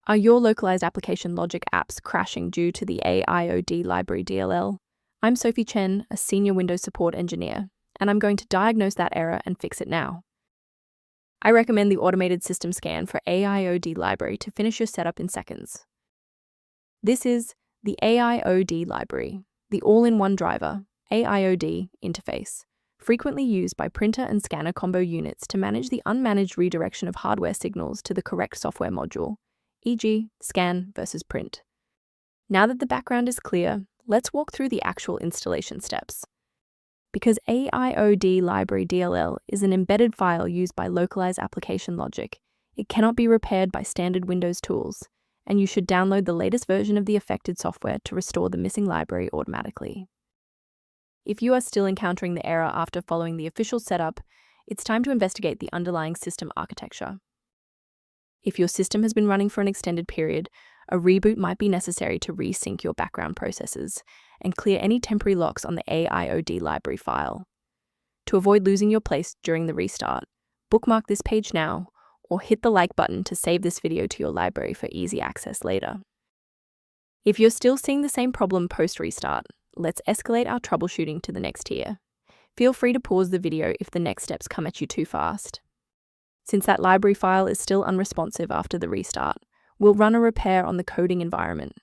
Are your localized application logic apps crashing due to the Aiod Library DLL? I'm Sophie Chen, a senior Windows support engineer, and I'm going to diagnose that error and fix it now. I recommend the automated system scan for Aiod library to finish your setup in seconds. This is the Aiod library, the all-in-one driver, Aiod interface, frequently used by printer and scanner combo units to manage the unmanaged redirection of hardware signals to the correct software module, e.g., scan versus print. Now that the background is clear, let's walk through the actual installation steps. Because Aiod Library DLL is an embedded file used by Localized application logic, it cannot be repaired by standard Windows tools, and you should download the latest version of the affected software to restore the missing library automatically. If you are still encountering the error after following the official setup, it's time to investigate the underlying system architecture. If your system has been running for an extended period, a reboot might be necessary to resync your background processes and clear any temporary locks on the Aiod library file. To avoid losing your place during the restart, bookmark this page now or hit the like button to save this video to your library for easy access later. If you're still seeing the same problem post-restart, let's escalate our troubleshooting to the next tier. Feel free to pause the video if the next steps come at you too fast. Since that library file is still unresponsive after the restart, we'll run a repair on the coding environment.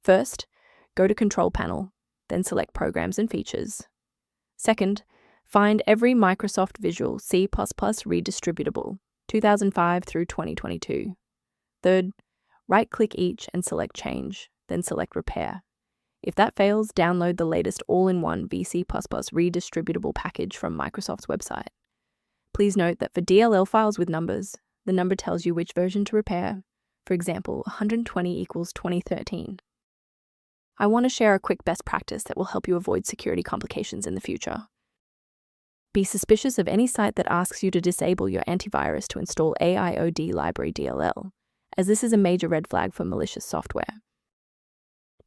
First, go to Control Panel, then select Programs and Features. Second, find every Microsoft Visual C++ redistributable, 2005 through 2022. Third, right-click each and select Change, then select Repair. If that fails, download the latest all-in-one VC++ redistributable package from Microsoft's website. Please note that for DLL files with numbers, the number tells you which version to repair. For example, 120 equals 2013. I want to share a quick best practice that will help you avoid security complications in the future. Be suspicious of any site that asks you to disable your antivirus to install Aiod Library DLL, as this is a major red flag for malicious software.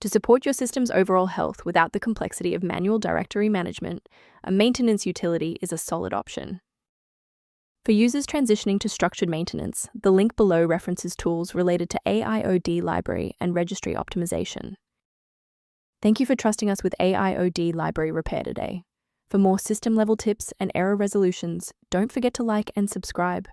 To support your system's overall health without the complexity of manual directory management, a maintenance utility is a solid option. For users transitioning to structured maintenance, the link below references tools related to Aiod library and registry optimization. Thank you for trusting us with Aiod library repair today. For more system-level tips and error resolutions, don't forget to like and subscribe.